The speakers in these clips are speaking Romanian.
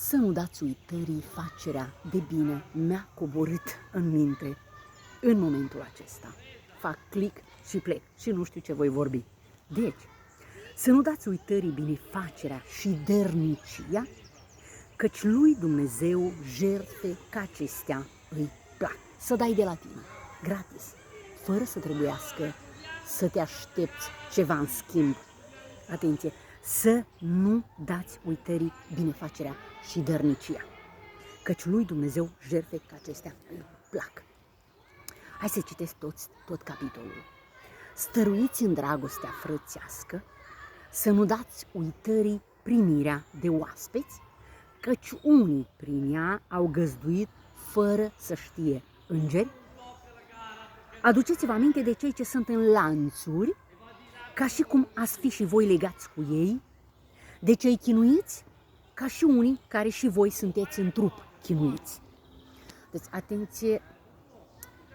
Să nu dați uitării facerea de bine mi-a coborât în minte în momentul acesta. Fac click și plec și nu știu ce voi vorbi. Deci, să nu dați uitării binefacerea și dărnicia, căci lui Dumnezeu jertfe ca acestea îi plac. Să dai de la tine, gratis, fără să trebuiască să te aștepți ceva în schimb. Atenție! Să nu dați uitării binefacerea și dărnicia, căci lui Dumnezeu jertfe ca acestea îi plac. Hai să citesc tot capitolul. Stăruiți în dragostea frățească, să nu dați uitării primirea de oaspeți, căci unii prin ea au găzduit fără să știe îngeri. Aduceți-vă aminte de cei ce sunt în lanțuri, ca și cum ați fi și voi legați cu ei, de cei chinuiți, ca și unii care și voi sunteți în trup chinuiți. Deci, atenție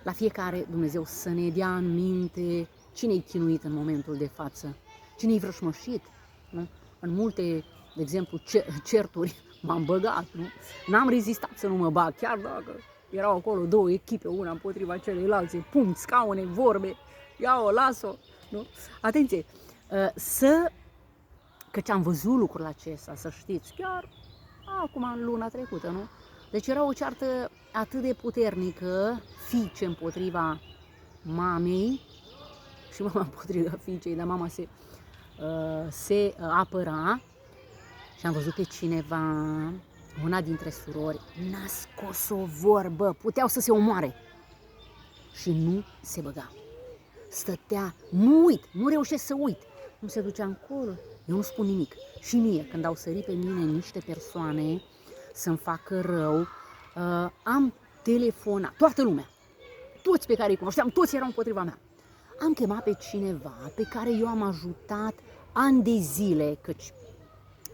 la fiecare, Dumnezeu să ne dea în minte cine-i chinuit în momentul de față, cine-i vrășmășit. Nu? În multe, de exemplu, certuri m-am băgat, nu? N-am rezistat să nu mă bag, chiar dacă erau acolo două echipe, una împotriva celeilalte, punct, scaune, vorbe, ia-o, las-o. Nu? Atenție, căci am văzut lucrul acesta, să știți, chiar acum în luna trecută, nu? Deci era o ceartă atât de puternică, fiice împotriva mamei și mama împotriva fiicei, dar mama se apăra și am văzut pe cineva, una dintre surori, n-a scos o vorbă, puteau să se omoare și nu se băga. Stătea, nu reușesc să uit, nu se ducea încolo, eu nu spun nimic. Și mie, când au sărit pe mine niște persoane să-mi facă rău, am telefonat, toată lumea, toți pe care îi cunoșteam, toți erau împotriva mea. Am chemat pe cineva pe care eu am ajutat ani de zile, căci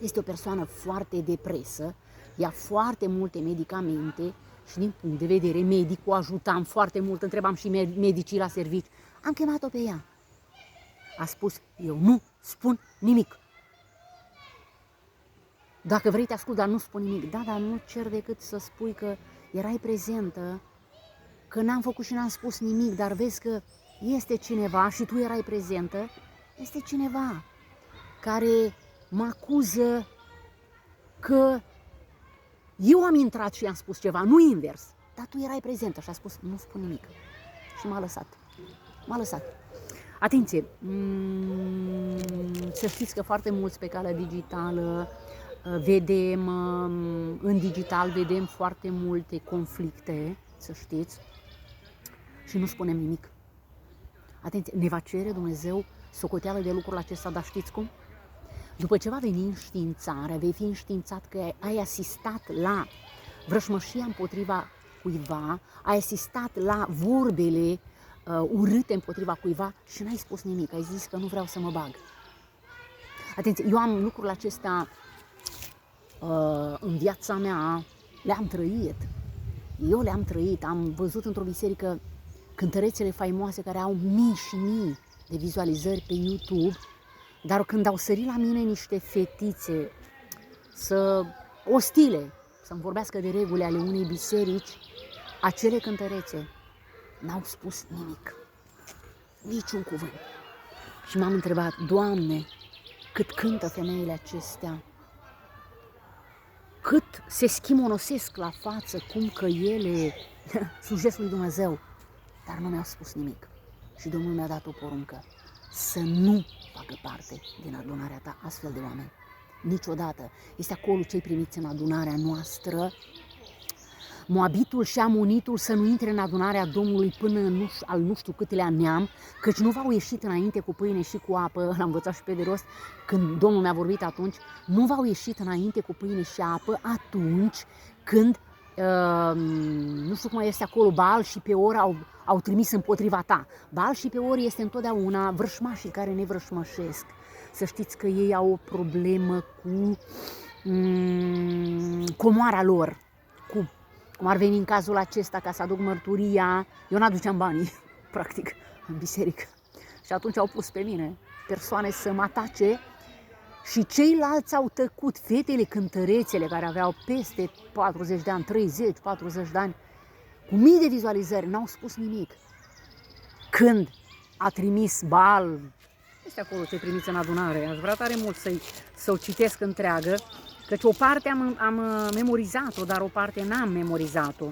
este o persoană foarte depresă, ia foarte multe medicamente și din punct de vedere medic o ajutam foarte mult, întrebam și medicii la servici. Am chemat-o pe ea. A spus, eu nu spun nimic. Dacă vrei te ascult, dar nu spun nimic. Da, dar nu cer decât să spui că erai prezentă, că n-am făcut și n-am spus nimic, dar vezi că este cineva și tu erai prezentă, este cineva care mă acuză că eu am intrat și i-am spus ceva, nu invers, dar tu erai prezentă și a spus, nu spun nimic. Și m-a lăsat. Atenție, să știți că foarte mulți pe calea digitală vedem, în digital vedem foarte multe conflicte, să știți, și nu spunem nimic. Atenție, ne va cere Dumnezeu socoteală de lucrul acesta, dar știți cum? După ce va veni înștiințarea, vei fi înștiințat că ai asistat la vrășmășia împotriva cuiva, ai asistat la vorbele urâte împotriva cuiva și n-ai spus nimic, ai zis că nu vreau să mă bag. Atenție, eu am lucrul acesta în viața mea, le-am trăit, am văzut într-o biserică cântărețele faimoase care au mii și mii de vizualizări pe YouTube, dar când au sărit la mine niște fetițe ostile, să-mi vorbească de reguli ale unei biserici, acele cântărețe n-au spus nimic, niciun cuvânt. Și m-am întrebat, Doamne, cât cântă femeile acestea, cât se schimonosesc la față, cum că ele slujesc lui Dumnezeu, dar nu mi-au spus nimic. Și Domnul mi-a dat o poruncă, să nu facă parte din adunarea ta astfel de oameni. Niciodată. Este acolo cei primiți în adunarea noastră, Moabitul și Amonitul să nu intre în adunarea Domnului până al nu știu câtelea neam, căci nu v-au ieșit înainte cu pâine și cu apă, l-am învățat și pe de rost, când Domnul mi-a vorbit atunci, nu v-au ieșit înainte cu pâine și apă atunci când, nu știu cum este acolo, Baal și Peor au trimis împotriva ta. Baal și Peor este întotdeauna vrășmașii care ne vrășmășesc. Să știți că ei au o problemă cu comoara lor, cum ar veni în cazul acesta, ca să aduc mărturia, eu n-aduceam banii, practic, în biserică. Și atunci au pus pe mine persoane să mă atace Și ceilalți au tăcut, fetele cântărețele care aveau peste 40 de ani, 30, 40 de ani, cu mii de vizualizări, n-au spus nimic. Când a trimis Baal, este acolo ce trimiți în adunare, aș vrea tare mult să o citesc întreagă, căci o parte am memorizat-o, dar o parte n-am memorizat-o.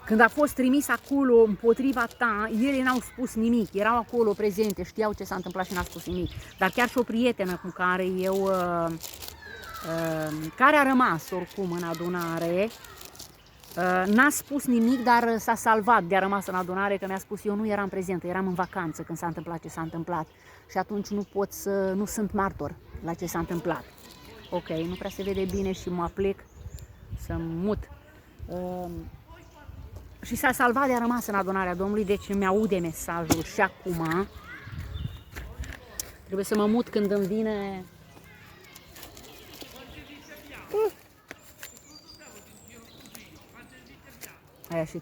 Când a fost trimis acolo împotriva ta, ele n-au spus nimic, erau acolo prezente, știau ce s-a întâmplat și n-a spus nimic. Dar chiar și o prietenă cu care care a rămas oricum în adunare, n-a spus nimic, dar s-a salvat de a rămas în adunare, că mi-a spus eu nu eram prezentă, eram în vacanță când s-a întâmplat ce s-a întâmplat și atunci nu sunt martor la ce s-a întâmplat. Ok, nu prea se vede bine și mă aplec să mut. Și s-a salvat de a rămas în adunarea Domnului, deci îmi aude mesajul și acum. Trebuie să mă mut când îmi vine... Aia și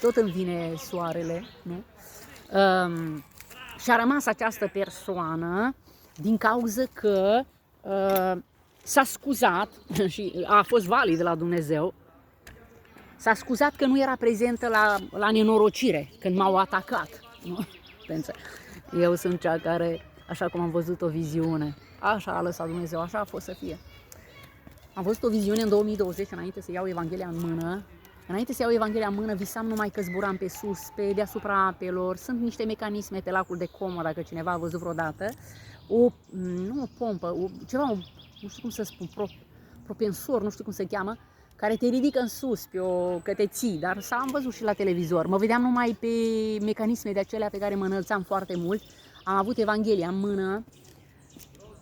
tot îmi vine soarele, nu? Și a rămas această persoană din cauza că s-a scuzat și a fost valid de la Dumnezeu. S-a scuzat că nu era prezentă la nenorocire, când m-au atacat. Nu? Eu sunt cea care, așa cum am văzut o viziune, așa a lăsat Dumnezeu, așa a fost să fie. Am văzut o viziune în 2020, înainte să iau Evanghelia în mână. Înainte să iau Evanghelia în mână, visam numai că zburam pe sus, pe deasupra apelor. Sunt niște mecanisme pe lacul de Como, dacă cineva a văzut vreodată. Nu o pompă, nu știu cum să spun, propensor, nu știu cum se cheamă, care te ridică în sus, că te ții, dar am văzut și la televizor. Mă vedeam numai pe mecanisme de acelea pe care mă înălțam foarte mult. Am avut Evanghelia în mână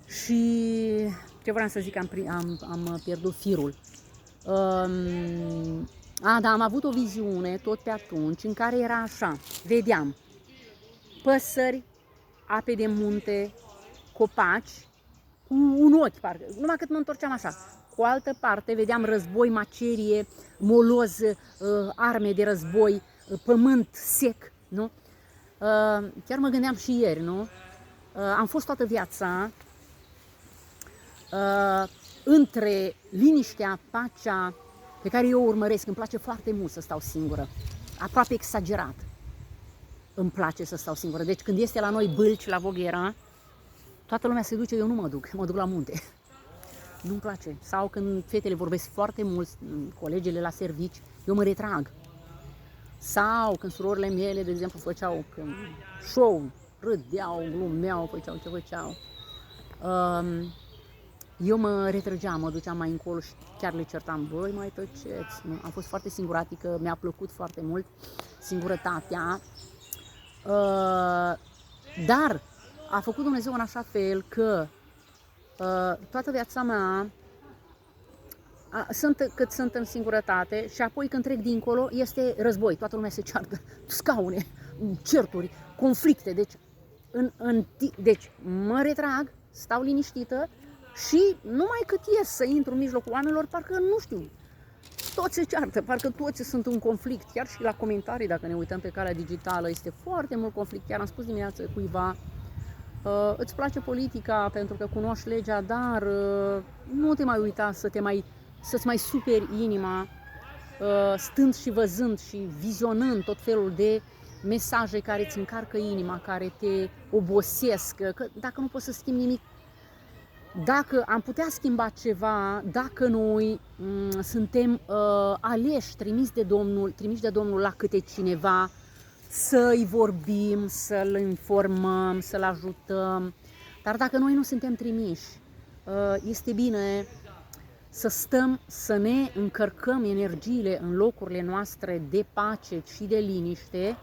și ce vreau să zic, am pierdut firul. Da, am avut o viziune tot pe atunci în care era așa, vedeam păsări, ape de munte, copaci, cu un ochi, parcă, numai cât mă întorceam așa. Cu altă parte vedeam război, macerie, moloz, arme de război, pământ sec, nu? Chiar mă gândeam și ieri, nu? Am fost toată viața între liniștea, pacea pe care eu o urmăresc. Îmi place foarte mult să stau singură, aproape exagerat. Îmi place să stau singură. Deci când este la noi Bâlci, la Voghera, toată lumea se duce, eu nu mă duc la munte. Nu-mi place. Sau când fetele vorbesc foarte mult, colegele la servici, eu mă retrag. Sau când surorile mele, de exemplu, făceau show, râdeau, glumeau, făceau ce făceau. Eu mă retrăgeam, mă duceam mai încolo și chiar le certam, băi, mai tăceți. Am fost foarte singuratică, mi-a plăcut foarte mult singurătatea. Dar a făcut Dumnezeu în așa fel că toată viața mea cât sunt în singurătate și apoi când trec dincolo este război, toată lumea se ceartă, scaune, certuri, conflicte, deci mă retrag, stau liniștită și numai cât ies să intru în mijlocul oamenilor, parcă nu știu, toți se ceartă, parcă toți sunt în conflict, chiar și la comentarii, dacă ne uităm pe calea digitală, este foarte mult conflict, chiar am spus dimineață cuiva, îți place politica pentru că cunoști legea, dar nu te mai uita să-ți mai superi inima, stând și văzând și vizionând tot felul de mesaje care îți încarcă inima, care te obosesc, că dacă nu poți să schimbi nimic, dacă am putea schimba ceva, dacă noi suntem aleși, trimiși de Domnul la câte cineva, să-i vorbim, să-l informăm, să-l ajutăm. Dar dacă noi nu suntem trimiși, este bine să stăm, să ne încărcăm energiile în locurile noastre de pace și de liniște.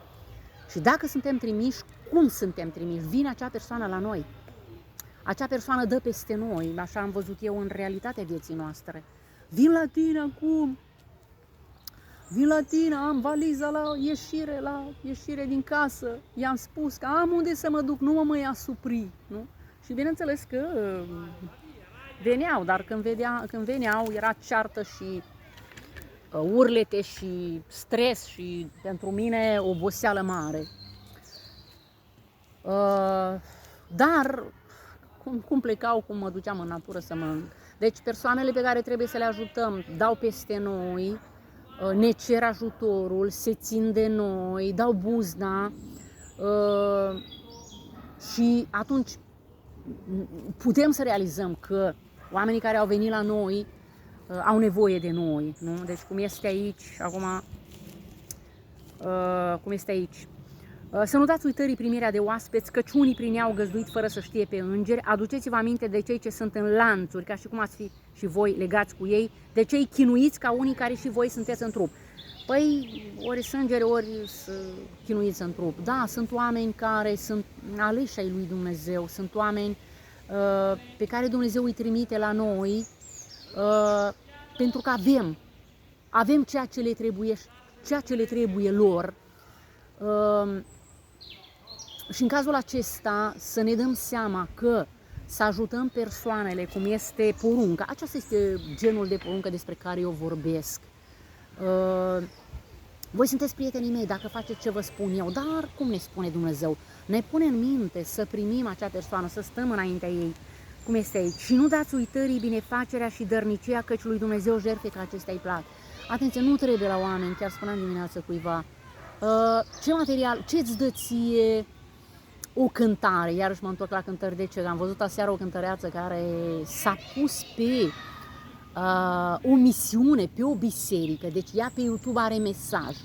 Și dacă suntem trimiși, cum suntem trimiși? Vine acea persoană la noi. Acea persoană dă peste noi, așa am văzut eu în realitatea vieții noastre. Vin la tine acum, vin la tine, am valiza la ieșire din casă, i-am spus că am unde să mă duc, nu mă mai asupri, nu? Și bineînțeles că veneau, dar când veneau era ceartă și urlete și stres și pentru mine oboseală mare. Dar cum plecau, cum mă duceam în natură să mănânc. Deci persoanele pe care trebuie să le ajutăm dau peste noi, ne cer ajutorul, se țin de noi, dau buzna și atunci putem să realizăm că oamenii care au venit la noi au nevoie de noi, nu? Deci cum este aici, acum, cum este aici. Să nu dați uitării primirea de oaspeți, căci unii prin ea au găzduit fără să știe pe îngeri. Aduceți-vă aminte de cei ce sunt în lanțuri, ca și cum ați fi și voi legați cu ei, de cei chinuiți ca unii care și voi sunteți în trup. Păi, ori sunt îngeri, ori chinuiți în trup. Da, sunt oameni care sunt aleși ai lui Dumnezeu, sunt oameni pe care Dumnezeu îi trimite la noi, pentru că avem ceea ce le trebuie lor. Și în cazul acesta să ne dăm seama că să ajutăm persoanele, cum este porunca, aceasta este genul de poruncă despre care eu vorbesc. Voi sunteți prietenii mei dacă faceți ce vă spun eu, dar cum ne spune Dumnezeu? Ne pune în minte să primim acea persoană, să stăm înaintea ei, cum este aici. Și nu dați uitării binefacerea și dărnicia, căci lui Dumnezeu jertfe că acestea îi plac. Atenție, nu trebuie la oameni, chiar spuneam dimineață cuiva, ce material, ce-ți dă ție o cântare, iarăși mă întorc la cântări, de ce? Am văzut aseară o cântăreață care s-a pus pe o misiune, pe o biserică, deci ea pe YouTube are mesaj.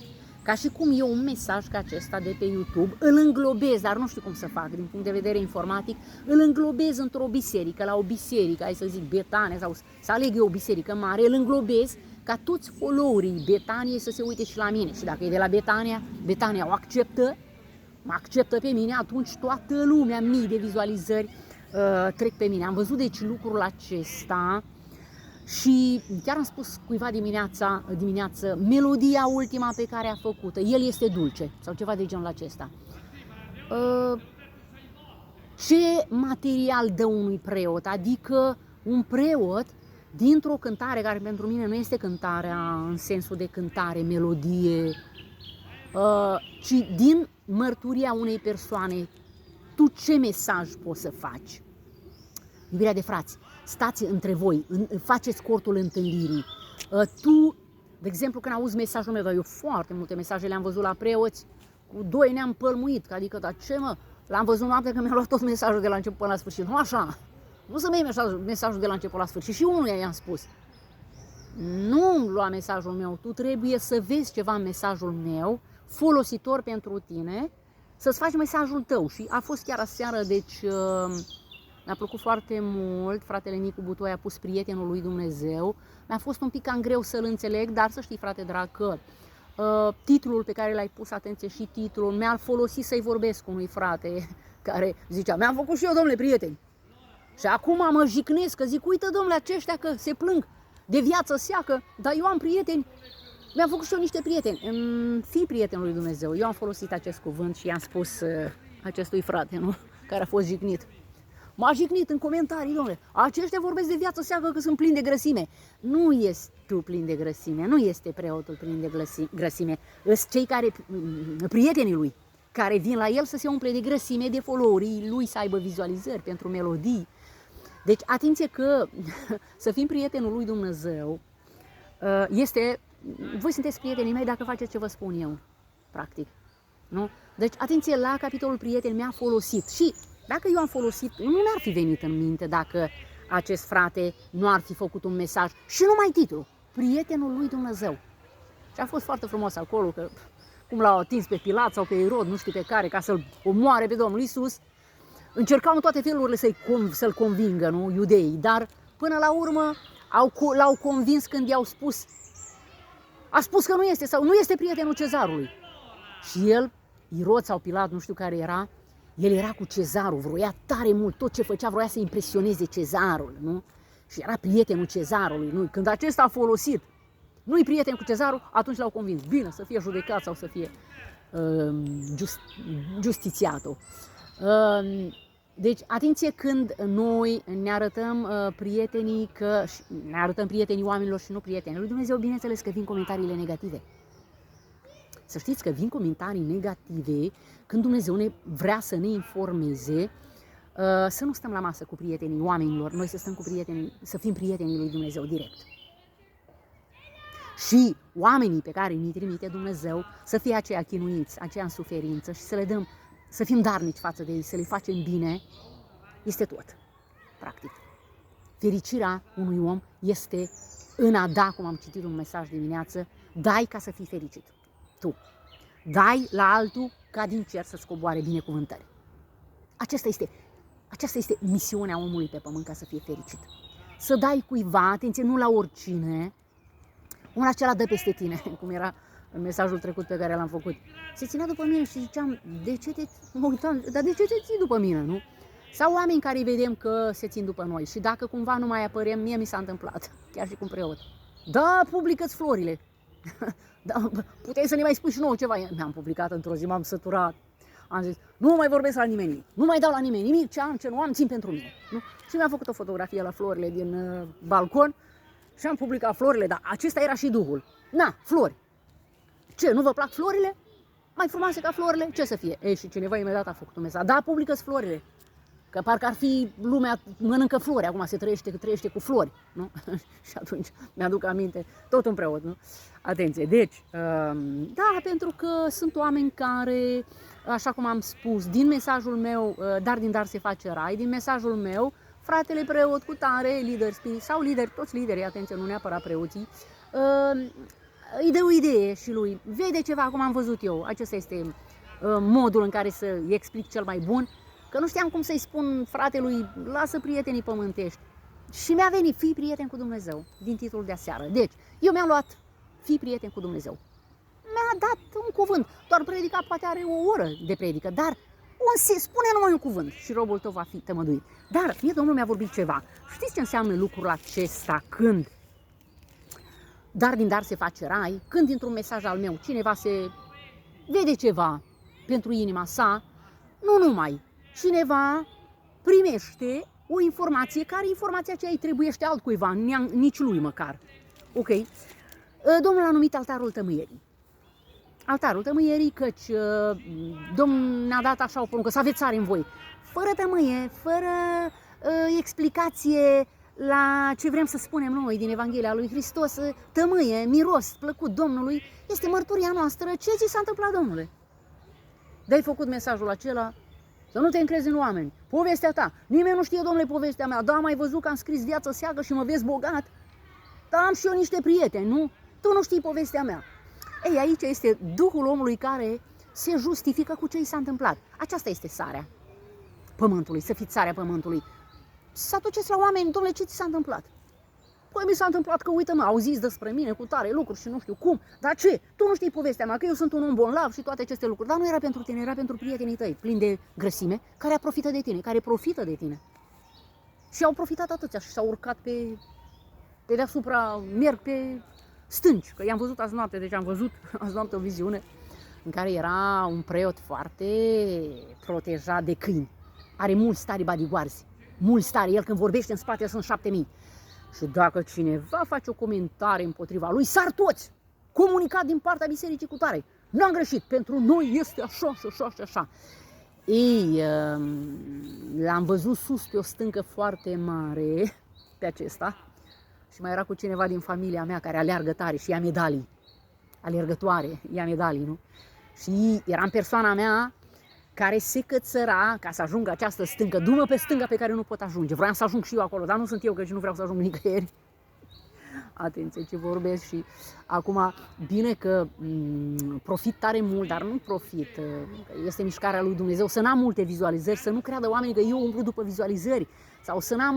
Ca și cum eu un mesaj ca acesta de pe YouTube îl înglobez, dar nu știu cum să fac din punct de vedere informatic, îl înglobez într-o biserică, la o biserică, hai să zic Betania sau să aleg eu o biserică mare, îl înglobez ca toți followerii Betaniei să se uite și la mine. Și dacă e de la Betania o acceptă, mă acceptă pe mine, atunci toată lumea, mii de vizualizări trec pe mine. Am văzut deci lucrul acesta și chiar am spus cuiva dimineață melodia ultima pe care a făcut-o, El este dulce sau ceva de genul acesta. Ce material dă unui preot? Adică un preot dintr-o cântare care pentru mine nu este cântarea în sensul de cântare, melodie, ci din mărturia unei persoane, tu ce mesaj poți să faci? Iubirea de frați, stați între voi, faceți cortul întâlnirii. Tu, de exemplu, când auzi mesajul meu, eu foarte multe mesaje le-am văzut la preoți, cu doi ne-am pălmuit, adică, dar ce mă, l-am văzut noapte că mi-a luat tot mesajul de la început până la sfârșit, nu așa, nu să-mi iei mesajul de la început la sfârșit și unuia i-am spus, nu lua mesajul meu, tu trebuie să vezi ceva în mesajul meu, folositor pentru tine, să-ți faci mesajul tău. Și a fost chiar aseară, deci mi-a plăcut foarte mult, fratele Nicu Butoi a pus prietenul lui Dumnezeu, mi-a fost un pic cam greu să-l înțeleg, dar să știi, frate drag, că titlul pe care l-ai pus, atenție, și titlul, mi-a folosit să-i vorbesc cu unui frate care zicea, mi-am făcut și eu, domnule, prieteni. Și acum mă jicnesc, că zic, uite, domnule, aceștia că se plâng de viață seacă, dar eu am prieteni. Mi-am făcut și eu niște prieteni. Fii prietenul lui Dumnezeu. Eu am folosit acest cuvânt și i-am spus acestui frate, nu? Care a fost jignit. M-a jignit în comentarii, domnule. Aceștia vorbesc de viață seacă că sunt plini de grăsime. Nu ești tu plin de grăsime, nu este preotul plin de grăsime. Sunt cei care, prietenii lui, care vin la el să se umple de grăsime, de followerii lui, să aibă vizualizări pentru melodii. Deci, atenție că să fim prietenul lui Dumnezeu este... Voi sunteți prietenii mei dacă faceți ce vă spun eu, practic. Nu? Deci, atenție, la capitolul prieten mi-a folosit. Și dacă eu am folosit, nu mi-ar fi venit în minte dacă acest frate nu ar fi făcut un mesaj. Și numai titlul, prietenul lui Dumnezeu. Și a fost foarte frumos acolo, că cum l-au atins pe Pilat sau pe Irod, nu știu pe care, ca să-l omoare pe Domnul Iisus. Încercau în toate felurile să-l convingă, nu, iudeii, dar până la urmă l-au convins când i-au spus, a spus că nu este sau nu este prietenul cezarului. Și el, Irod sau Pilat, nu știu care era, el era cu cezarul, vroia tare mult, tot ce făcea vroia să impresioneze cezarul, nu? Și era prietenul cezarului, nu? Când acesta a folosit, nu-i prieten cu cezarul, atunci l-au convins, bine, să fie judecat sau să fie justițiatul. Deci, atenție când noi ne arătăm prietenii oamenilor și nu prietenii lui Dumnezeu, bineînțeles că vin comentariile negative. Să știți că vin comentarii negative când Dumnezeu ne vrea să ne informeze, să nu stăm la masă cu prietenii oamenilor, noi să stăm cu prietenii, să fim prietenii lui Dumnezeu direct. Și oamenii pe care îi trimite Dumnezeu să fie aceia chinuiți, aceia în suferință și să le dăm, să fim darnici față de ei, să le facem bine, este tot, practic. Fericirea unui om este în a da, cum am citit un mesaj dimineață, dai ca să fii fericit. Tu. Dai la altul ca din cer să-ți coboare binecuvântări. Aceasta este misiunea omului pe pământ, ca să fie fericit. Să dai cuiva, atenție, nu la oricine, unul acela dă peste tine, cum era în mesajul trecut pe care l-am făcut. Se ținea după mine și ziceam, dar de ce te ții după mine, nu? Sau oameni care îi vedem că se țin după noi și dacă cumva nu mai apărem, mie mi s-a întâmplat, chiar și cu un preot. Da, publică-ți florile. Da, puteai să ne mai spui și nouă ceva. Mi-am publicat într-o zi, m-am săturat. Am zis, nu mai vorbesc la nimeni, nu mai dau la nimeni nimic, ce am, ce nu am, țin pentru mine. Nu? Și mi-am făcut o fotografie la florile din balcon și am publicat florile, dar acesta era și duhul. Na, flori. Ce, nu vă plac florile? Mai frumoase ca florile? Ce să fie? Ei, și cineva imediat a făcut un mesaj. Da, publică-ți florile. Că parcă ar fi lumea mănâncă flori, acum se trăiește cu flori, nu? Și atunci mi-aduc aminte, tot un preot, nu? Atenție, deci, da, pentru că sunt oameni care, așa cum am spus, din mesajul meu, dar din dar se face rai, din mesajul meu, fratele preot cu tare, lider spirit, sau lideri, toți liderii, atenție, nu neapărat preoții, îi dă o idee și lui, vede ceva, cum am văzut eu, acesta este modul în care să-i explic cel mai bun, că nu știam cum să-i spun fratelui, lasă prietenii pământești. Și mi-a venit, fii prieten cu Dumnezeu, din titlul de aseară. Deci, eu mi-am luat, fii prieten cu Dumnezeu. Mi-a dat un cuvânt, doar predica poate are o oră de predică, dar spune numai un cuvânt și robul tău va fi tămăduit. Dar mie Domnul mi-a vorbit ceva. Știți ce înseamnă lucrul acesta când dar din dar se face rai, când dintr-un mesaj al meu cineva se vede ceva pentru inima sa, nu numai, cineva primește o informație care informația aceea îi trebuiește altcuiva, nici lui măcar. Ok? Domnul a numit altarul tămâierii. Altarul tămâierii, căci Domnul ne-a dat așa o poruncă, să aveți sare în voi. Fără tămâie, fără explicație la ce vrem să spunem noi din Evanghelia lui Hristos, tămâie, miros, plăcut Domnului, este mărturia noastră. Ce ți s-a întâmplat, Domnule? De-ai făcut mesajul acela, să nu te încrezi în oameni. Povestea ta. Nimeni nu știe, Domnule, povestea mea. Da, am mai văzut că am scris viață seagă și mă vezi bogat. Dar am și eu niște prieteni, nu? Tu nu știi povestea mea. Ei, aici este Duhul omului care se justifică cu ce i s-a întâmplat. Aceasta este sarea pământului, să fiți sarea pământului. Să aduceți la oameni, Domnule, ce ți s-a întâmplat? Păi mi s-a întâmplat că, uite mă, au zis despre mine cu tare lucruri și nu știu cum. Dar ce? Tu nu știi povestea mea, că eu sunt un om bolnav și toate aceste lucruri. Dar nu era pentru tine, era pentru prietenii tăi, plini de grăsime, care profită de tine, care profită de tine. Și au profitat atâția și s-au urcat pe deasupra, merg pe stânci. Că i-am văzut azi noapte, deci am văzut azi noapte o viziune în care era un preot foarte protejat de câini. Are mulți tari bodyguards, mulți tari. El când vorbește în spate sunt 7000. Și dacă cineva face o comentare împotriva lui, sar toți! Comunicat din partea bisericii cu tare. N-am greșit, pentru noi este așa și așa și așa. Ei, l-am văzut sus pe o stâncă foarte mare, pe acesta, și mai era cu cineva din familia mea care aleargă tare și ia medalii. Alergătoare, ia medalii, nu? Și era în persoana mea care se cățăra ca să ajungă această stâncă, du-mă pe stânga pe care nu pot ajunge. Vreau să ajung și eu acolo, dar nu sunt eu, că și nu vreau să ajung nicăieri. Atenție ce vorbesc și acum, bine că profit tare mult, dar nu profit, este mișcarea lui Dumnezeu, să n-am multe vizualizări, să nu creadă oamenii că eu umblu după vizualizări sau să n-am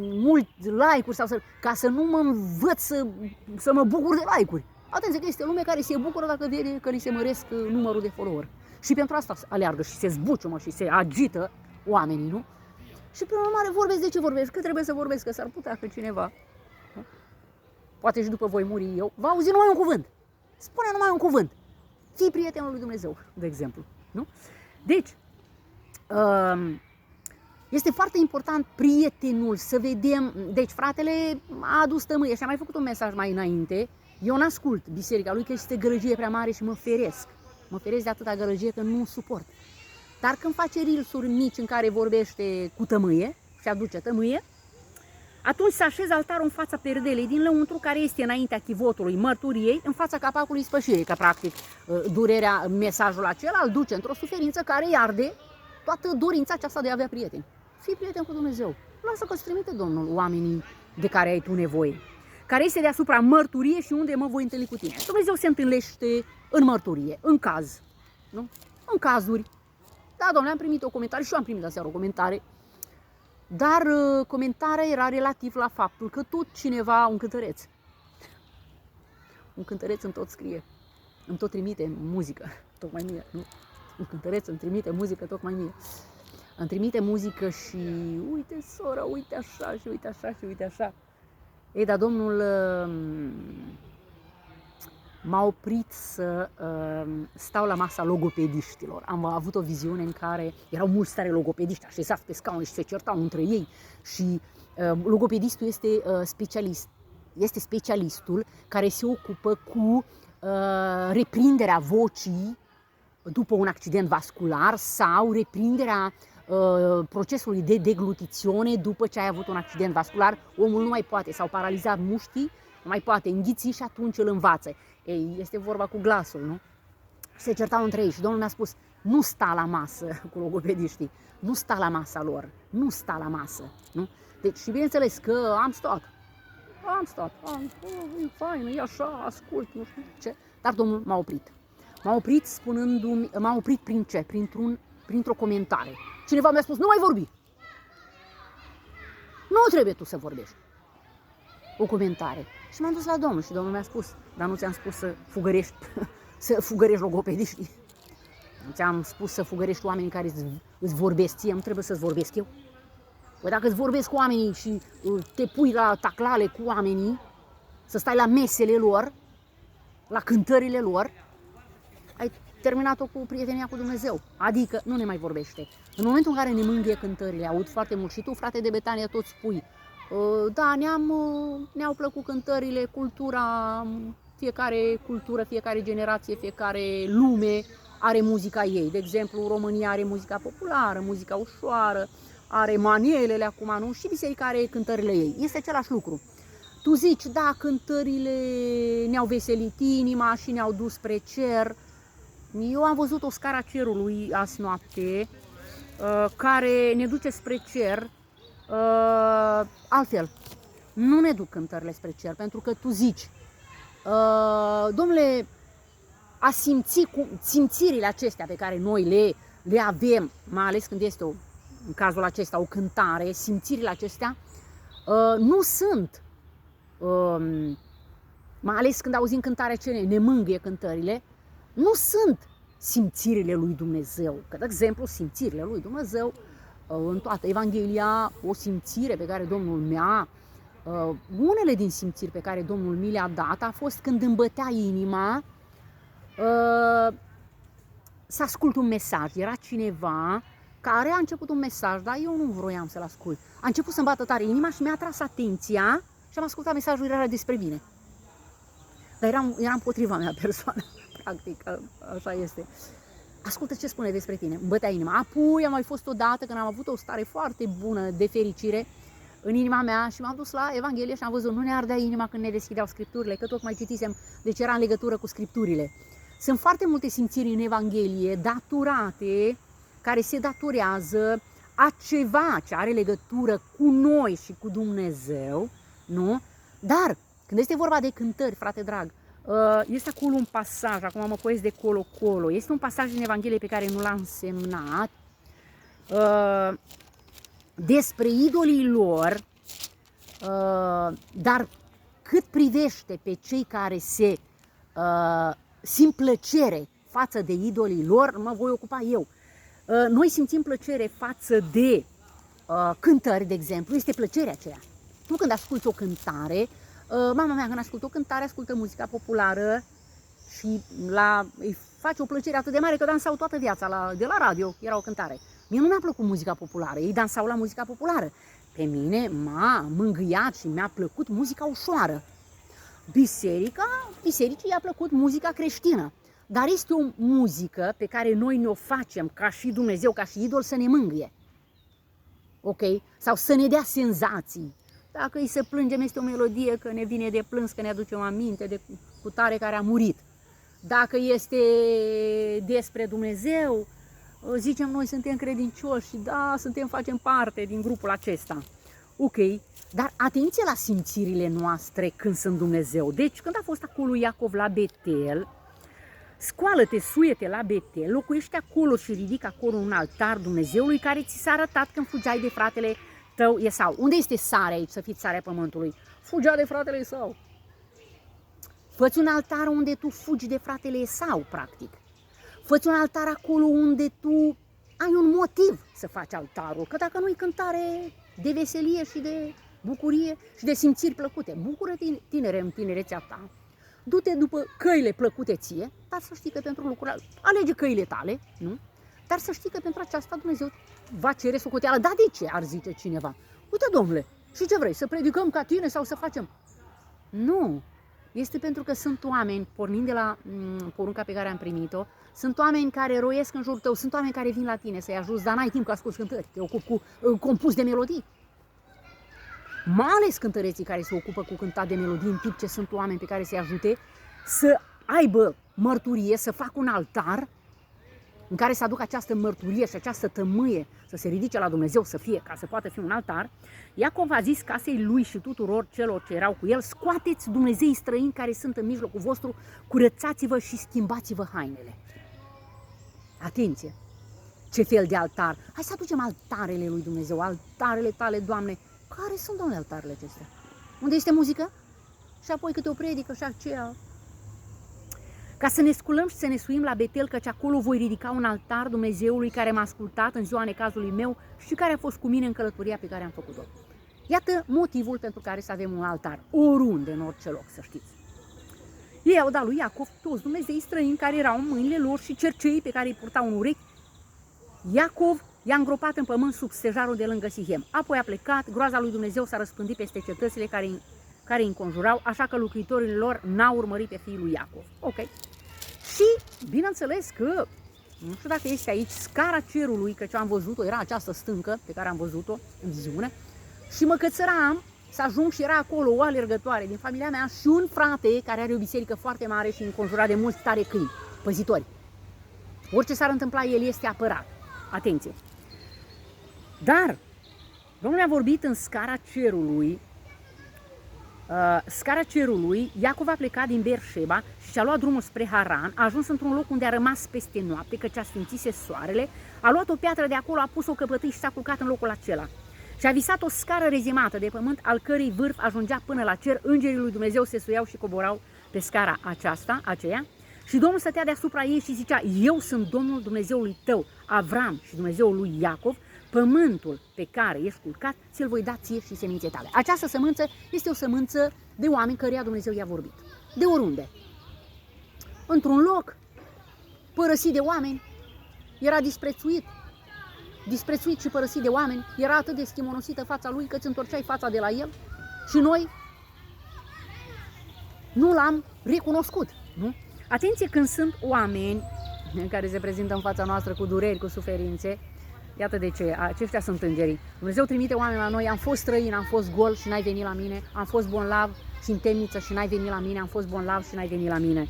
mult like-uri, sau ca să nu mă învăț să mă bucur de like-uri. Atenție că este lume care se bucură dacă vede că li se măresc numărul de follower. Și pentru asta aleargă și se zbuciumă și se agită oamenii, nu? Și prin urmare vorbesc de ce vorbesc, că trebuie să vorbesc, că s-ar putea că cineva, poate și după voi muri eu, va auzi numai un cuvânt. Spune numai un cuvânt. Fii prietenul lui Dumnezeu, de exemplu, nu? Deci, este foarte important prietenul, să vedem, deci fratele a adus tămâie și a mai făcut un mesaj mai înainte, Eu n-ascult biserica lui că este gălăgie prea mare și mă feresc. Mă feresc de atâta gălăgie că nu suport. Dar când face reelsuri mici în care vorbește cu tămâie și aduce tămâie, atunci se așează altarul în fața perdelei din lăuntru, care este înaintea chivotului mărturiei, în fața capacului spășirii, că practic durerea, mesajul acela îl duce într-o suferință care îi arde toată dorința aceasta de a avea prieteni. Fii prieten cu Dumnezeu. Lasă că îți trimite Domnul oamenii de care ai tu nevoie. Care este deasupra mărturie și unde mă voi întâlni cu tine. Dumnezeu se întâlnește în mărturie, în caz. Nu? În cazuri. Da, domnule, am primit o comentarie și eu am primit aseară o comentarie. Dar comentarea era relativ la faptul că tot cineva, un cântăreț îmi tot scrie, îmi tot trimite muzică, tocmai mie, nu? Un cântăreț îmi trimite muzică tocmai mie. Îmi trimite muzică și uite sora, uite așa și uite așa și uite așa. Ei, dar Domnul m-a oprit să stau la masa logopediștilor. Am avut o viziune în care erau mulți tare logopediști așezați pe scaune și se certau între ei și logopedistul este specialistul care se ocupă cu reprinderea vocii după un accident vascular sau reprinderea procesului de deglutițiune după ce ai avut un accident vascular. Omul nu mai poate, s-au paralizat mușchii, nu mai poate înghiți și atunci îl învață. Ei, este vorba cu glasul, nu? Se certau între ei și Domnul mi-a spus, nu sta la masă cu logopediștii, nu sta la masa lor, nu sta la masă, nu? Deci, și bineînțeles că am stat, e fain, e așa, ascult, nu știu ce, dar Domnul m-a oprit. M-a oprit spunându-mi, m-a oprit prin ce? Printr-o comentare. Cineva mi-a spus, nu mai vorbi. Nu trebuie tu să vorbești. O comentare. Și m-am dus la Domnul și Domnul mi-a spus, dar nu ți-am spus să fugărești logopediștii. Nu ți-am spus să fugărești oamenii care îți vorbesc ție, nu trebuie să-ți vorbesc eu. Păi dacă îți vorbesc cu oamenii și te pui la taclale cu oamenii, să stai la mesele lor, la cântările lor, ai terminat-o cu prietenia cu Dumnezeu. Adică nu ne mai vorbește. În momentul în care ne mângâie cântările, aud foarte mult și tu, frate de Betania, tot spui, da, ne-au plăcut cântările, fiecare generație, fiecare lume are muzica ei. De exemplu, România are muzica populară, muzica ușoară, are manielele acum, nu? Și biserica are cântările ei. Este același lucru. Tu zici, da, cântările ne-au veselit inima și ne-au dus spre cer. Eu am văzut o scara cerului azi noapte care ne duce spre cer altfel. Nu ne duc cântările spre cer, pentru că tu zici, domnule, a simți simțirile acestea pe care noi le avem, mai ales când este în cazul acesta o cântare, simțirile acestea nu sunt, mai ales când auzim cântarea ce ne mângâie cântările, nu sunt simțirile lui Dumnezeu. Că, de exemplu, simțirile lui Dumnezeu în toată Evanghelia, o simțire pe care Domnul unele din simțiri pe care Domnul mi le-a dat a fost când îmi bătea inima să ascult un mesaj. Era cineva care a început un mesaj, dar eu nu vroiam să-l ascult. A început să-mi bată tare inima și mi-a atras atenția și am ascultat mesajul, era despre mine. Dar era împotriva mea persoană, practic, așa este. Ascultă ce spune despre tine, îmi bătea inima. Apoi am mai fost odată când am avut o stare foarte bună de fericire în inima mea și m-am dus la Evanghelie și am văzut, nu ne ardea inima când ne deschideau Scripturile, că tocmai citisem, deci era în legătură cu Scripturile. Sunt foarte multe simțiri în Evanghelie daturate, care se datorează a ceva ce are legătură cu noi și cu Dumnezeu, nu? Dar când este vorba de cântări, frate drag, este acolo un pasaj, acum mă poiesc de colo-colo, este un pasaj din Evanghelie pe care nu l-am semnat, despre idolii lor, dar cât privește pe cei care simt plăcere față de idolii lor, mă voi ocupa eu. Noi simțim plăcere față de cântări, de exemplu, este plăcerea aceea. Tu când asculți o cântare, mama mea când ascultă o cântare, ascultă muzica populară și îi face o plăcere atât de mare că dansau toată viața de la radio, era o cântare. Mie nu mi-a plăcut muzica populară, ei dansau la muzica populară. Pe mine m-a mângâiat și mi-a plăcut muzica ușoară. Bisericii i-a plăcut muzica creștină, dar este o muzică pe care noi ne-o facem ca și Dumnezeu, ca și idol, să ne mângâie. Ok? Sau să ne dea senzații. Dacă îi se plângem, este o melodie că ne vine de plâns, că ne aducem aminte de cutare care a murit. Dacă este despre Dumnezeu, zicem noi suntem credincioși și da, facem parte din grupul acesta. Ok, dar atenție la simțirile noastre când sunt Dumnezeu. Deci când a fost acolo Iacov la Betel, scoală-te, suie-te la Betel, locuiește acolo și ridică acolo un altar Dumnezeului care ți s-a arătat când fugeai de fratele tău Esau. Unde este sarea aici, să fiți sarea pământului? Fugea de fratele Esau. Fă-ți un altar unde tu fugi de fratele Esau, practic. Fă-ți un altar acolo unde tu ai un motiv să faci altarul, că dacă nu-i cântare de veselie și de bucurie și de simțiri plăcute. Bucură-te, tinere, în tinerețea ta. Du-te după căile plăcute ție, dar să știi că pentru lucrurile, alege căile tale, nu? Dar să știi că pentru aceasta Dumnezeu va cere socoteală. Da, de ce, ar zice cineva? Uite, domnule, și ce vrei, să predicăm ca tine sau să facem? Nu, este pentru că sunt oameni, pornind de la porunca pe care am primit-o, sunt oameni care roiesc în jurul tău, sunt oameni care vin la tine să-i ajuți, dar n-ai timp că asculți cântări, te ocupi cu compus de melodii. Mai ales cântăreții care se ocupă cu cântat de melodii, în timp ce sunt oameni pe care să-i ajute să aibă mărturie, să facă un altar în care să aducă această mărturie și această tămâie să se ridice la Dumnezeu, să fie, ca să poată fi un altar. Iacov a zis casei lui și tuturor celor ce erau cu el: scoateți dumnezeii străini care sunt în mijlocul vostru, curățați-vă și schimbați-vă hainele. Atenție! Ce fel de altar? Hai să aducem altarele lui Dumnezeu, altarele tale, Doamne. Care sunt, Doamne, altarele acestea? Unde este muzică? Și apoi câte o predică și aceea. Ca să ne sculăm și să ne suim la Betel, căci acolo voi ridica un altar Dumnezeului care m-a ascultat în ziua necazului meu și care a fost cu mine în călătoria pe care am făcut-o. Iată motivul pentru care să avem un altar, oriunde, în orice loc, să știți. Ei au dat lui Iacov toți dumnezeii străini care erau în mâinile lor și cerceii pe care îi purtau în urechi. Iacov i-a îngropat în pământ sub stejarul de lângă Sihem. Apoi a plecat, groaza lui Dumnezeu s-a răspândit peste cetățile care îi înconjurau, așa că lucrătorii lor n-au urmărit pe fiul lui Iacov. Ok. Și, bineînțeles că, nu știu dacă este aici, scara cerului, că ce am văzut-o, era această stâncă pe care am văzut-o în viziune, și mă cățăram să ajung și era acolo o alergătoare din familia mea și un frate care are o biserică foarte mare și înconjurat de mulți tare câini, păzitori. Orice s-ar întâmpla, el este apărat. Atenție! Dar, Domnul a vorbit în scara cerului, Iacov a plecat din Beersheba și și-a luat drumul spre Haran, a ajuns într-un loc unde a rămas peste noapte, căci a sfințise soarele, a luat o piatră de acolo, a pus-o căpătâi și s-a culcat în locul acela. Și a visat o scară rezemată de pământ, al cărei vârf ajungea până la cer, îngerii lui Dumnezeu se suiau și coborau pe scara aceea, și Domnul stătea deasupra ei și zicea: eu sunt Domnul Dumnezeului tău, Avram, și Dumnezeul lui Iacov. Pământul pe care ești culcat, ți-l voi da ție și seminței tale. Această sămânță este o sămânță de oameni căreia Dumnezeu i-a vorbit. De oriunde. Într-un loc părăsit de oameni, era disprețuit și părăsit de oameni, era atât de schimonosită fața lui că îți întorceai fața de la el și noi nu l-am recunoscut. Nu? Atenție când sunt oameni care se prezintă în fața noastră cu dureri, cu suferințe. Iată de ce, aceștia sunt îngerii. Dumnezeu trimite oameni la noi: am fost străin, am fost gol și n-ai venit la mine, am fost bolnav și în temniță și n-ai venit la mine, am fost bolnav și n-ai venit la mine.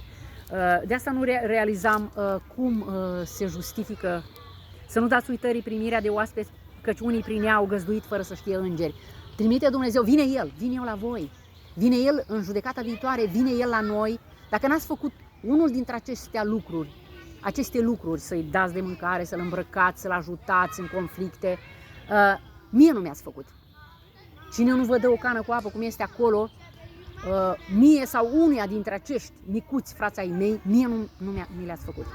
De asta nu realizam cum se justifică să nu dați uitării primirea de oaspeți, căci unii prin ea au găzduit fără să știe îngeri. Trimite Dumnezeu, vine El la voi, vine El în judecata viitoare, vine El la noi. Dacă n-ați făcut unul dintre aceste lucruri, să-i dați de mâncare, să-l îmbrăcați, să-l ajutați în conflicte, mie nu mi-ați făcut. Cine nu vă dă o cană cu apă, cum este acolo, mie sau unuia dintre acești micuți frați ai mei, mie nu mi le-ați făcut.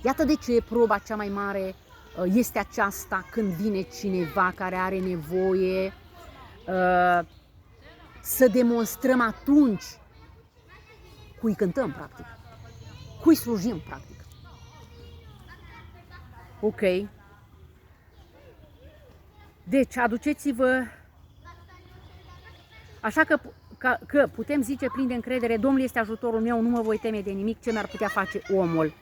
Iată de ce proba cea mai mare este aceasta când vine cineva care are nevoie, să demonstrăm atunci cui cântăm, practic. Cui slujim, practic. Ok. Deci, aduceți-vă. Așa că putem zice plin de încredere, Domnul este ajutorul meu, nu mă voi teme de nimic, ce mi-ar putea face omul.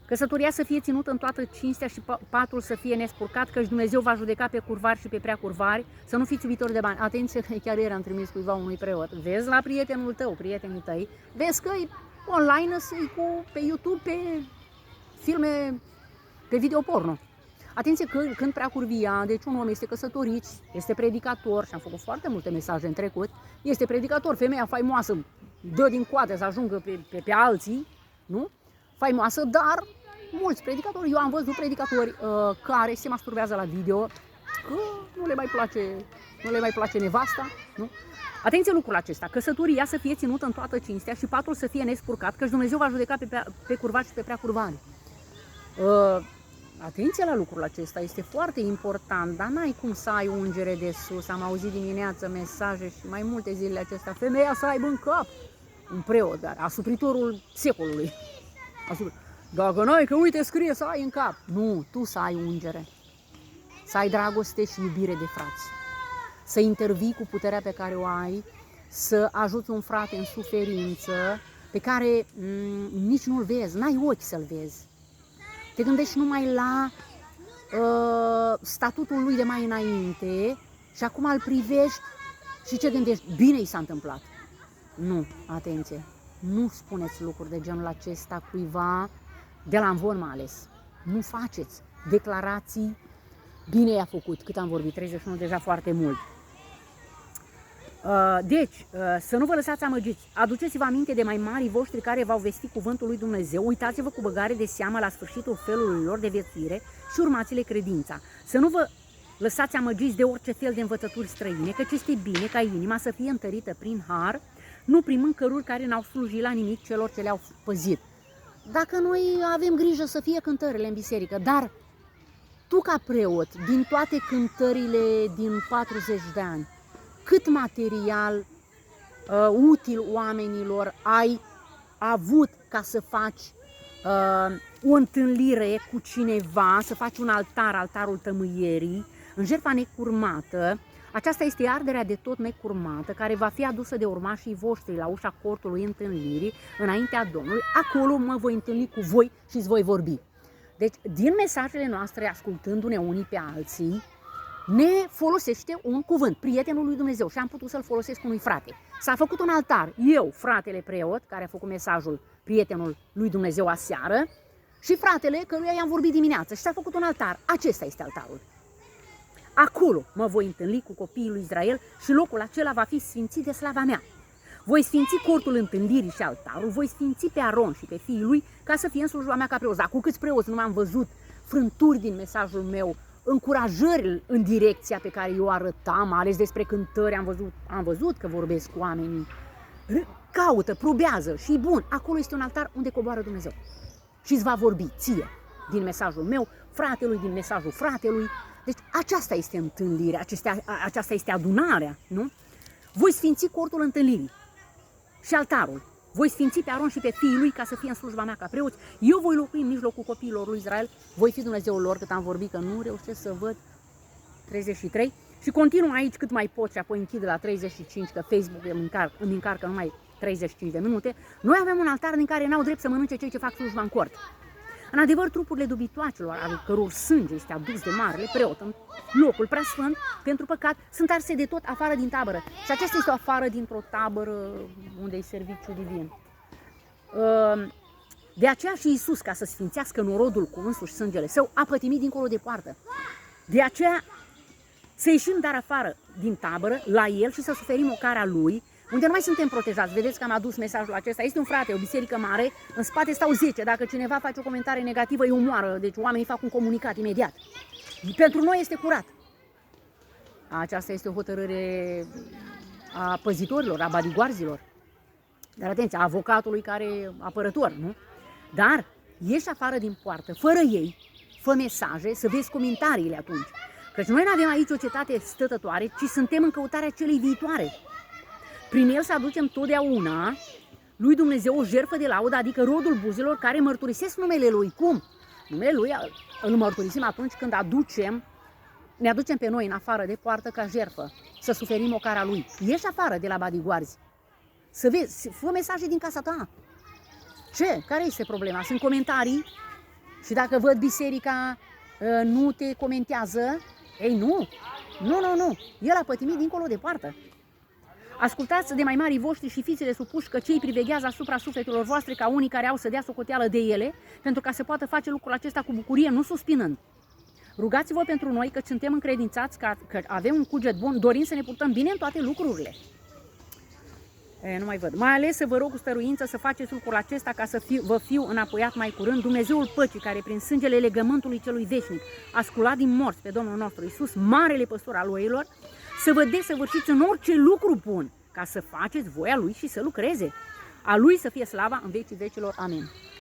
Căsătoria să fie ținută în toată cinstea și patul să fie nespurcat, căci Dumnezeu va judeca pe curvari și pe prea curvari, să nu fiți iubitori de bani. Atenție, că chiar ieri am trimis cuiva unui preot. Vezi la prietenul tău, prietenii tăi, vezi că e online, pe YouTube, pe filme, pe video porno. Atenție că când prea curvia, deci un om este căsătorit, este predicator, și am făcut foarte multe mesaje în trecut, este predicator, femeia faimoasă, dă din coate să ajungă pe alții, nu? Faimoasă, dar mulți predicatori, eu am văzut predicatori care se masturbează la video, că nu le mai place nevasta, nu? Atenție lucrul acesta, căsătoria să fie ținută în toată cinstea și patul să fie nespurcat, căci Dumnezeu va judeca pe curvari și pe prea curvari. Atenție la lucrul acesta, este foarte important, dar n-ai cum să ai ungere de sus. Am auzit dimineață mesaje și mai multe zilele acestea, femeia să aibă în cap un preot, dar asupritorul secolului. Dacă n-ai, că uite, scrie să ai în cap. Nu, tu să ai ungere, să ai dragoste și iubire de frați, să intervii cu puterea pe care o ai, să ajuți un frate în suferință pe care nici nu-l vezi, n-ai ochi să-l vezi. Te gândești numai la statutul lui de mai înainte și acum îl privești și ce gândești? Bine i s-a întâmplat. Nu, atenție, nu spuneți lucruri de genul acesta cuiva, de la învon mai ales. Nu faceți declarații, bine i-a făcut, cât am vorbit, 31 deja foarte mult. Deci, să nu vă lăsați amăgiți, aduceți-vă aminte de mai marii voștri care v-au vestit cuvântul lui Dumnezeu, uitați-vă cu băgare de seamă la sfârșitul felului lor de viețuire și urmați-le credința. Să nu vă lăsați amăgiți de orice fel de învățături străine, căci este bine ca inima să fie întărită prin har, nu prin mâncăruri care n-au slujit la nimic celor ce le-au păzit. Dacă noi avem grijă să fie cântările în biserică, dar tu ca preot, din toate cântările din 40 de ani, cât material util oamenilor ai avut ca să faci o întâlnire cu cineva, să faci un altar, altarul tămâierii, în jertfa necurmată. Aceasta este arderea de tot necurmată, care va fi adusă de urmașii voștri la ușa cortului întâlnirii, înaintea Domnului. Acolo mă voi întâlni cu voi și îți voi vorbi. Deci, din mesajele noastre, ascultându-ne unii pe alții, ne folosește un cuvânt, prietenul lui Dumnezeu, și am putut să-l folosesc unui frate. S-a făcut un altar, eu, fratele preot, care a făcut mesajul prietenul lui Dumnezeu aseară, și fratele căruia i-am vorbit dimineață, și s-a făcut un altar. Acesta este altarul. Acolo mă voi întâlni cu copiii lui Israel și locul acela va fi sfințit de slava mea. Voi sfinți cortul întâlnirii și altarul, voi sfinți pe Aron și pe fiii lui ca să fie în slujba mea ca preoți. Dar cu câți preoți nu m-am văzut frânturi din mesajul meu, încurajări în direcția pe care eu arătam, ales despre cântări, am văzut că vorbesc cu oamenii. Caută, probează și bun, acolo este un altar unde coboară Dumnezeu. Și îți va vorbi ție din mesajul meu, fratelui din mesajul fratelui. Deci aceasta este întâlnirea, aceasta este adunarea, nu? Voi sfinți cortul întâlnirii și altarul. Voi sfinți pe Aron și pe fiii lui ca să fie în slujba mea ca preoți. Eu voi locui în mijlocul copiilor lui Israel. Voi fi Dumnezeul lor, cât am vorbit, că nu reușesc să văd 33. Și continuu aici cât mai pot și apoi închid la 35, că Facebook îmi încarcă numai 35 de minute. Noi avem un altar din care n-au drept să mănânce cei ce fac slujba în cort. În adevăr, trupurile dubitoacelor, al căror sânge este adus de marele preot în locul preasfânt pentru păcat, sunt arse de tot afară din tabără. Și aceasta este o afară dintr-o tabără unde e serviciu divin. De aceea și Iisus, ca să sfințească norodul cu însuși sângele său, a pătimit dincolo de poartă. De aceea să ieșim dar afară din tabără la el și să suferim ocara lui, unde nu mai suntem protejați. Vedeți că am adus mesajul acesta. Este un frate, o biserică mare, în spate stau 10. Dacă cineva face o comentare negativă, îi omoară. Deci oamenii fac un comunicat imediat. Pentru noi este curat. Aceasta este o hotărâre a păzitorilor, a bodyguardilor. Dar atenție, a avocatului care e apărător, nu? Dar ieși afară din poartă, fără ei, fă mesaje, să vezi comentariile atunci. Căci noi nu avem aici o cetate stătătoare, ci suntem în căutarea celei viitoare. Prin el să aducem totdeauna lui Dumnezeu o jertfă de laudă, adică rodul buzilor care mărturisesc numele lui. Cum? Numele lui îl mărturisim atunci când aducem ne aducem pe noi în afară de poartă ca jertfă, să suferim ocara Lui. Ieși afară de la bodyguards. Să vezi, fă mesaje din casa ta. Ce? Care este problema? Sunt comentarii și dacă văd biserica nu te comentează, ei nu. Nu. El a pătimit dincolo de poartă. Ascultați de mai marii voștri și fiți-le supuși, că cei priveghează asupra sufletelor voastre ca unii care au să dea socoteală de ele, pentru ca să poată face lucrul acesta cu bucurie, nu suspinând. Rugați-vă pentru noi, că suntem încredințați, că avem un cuget bun, dorim să ne purtăm bine în toate lucrurile. Nu mai văd. Mai ales să vă rog cu stăruință să faceți lucrul acesta ca să vă fiu înapoiat mai curând. Dumnezeul păcii, care prin sângele legământului celui veșnic a sculat din morți pe Domnul nostru Iisus, marele păstor al oilor, să vă desăvârșiți în orice lucru bun, ca să faceți voia Lui și să lucreze. A Lui să fie slava în vecii vecilor. Amin.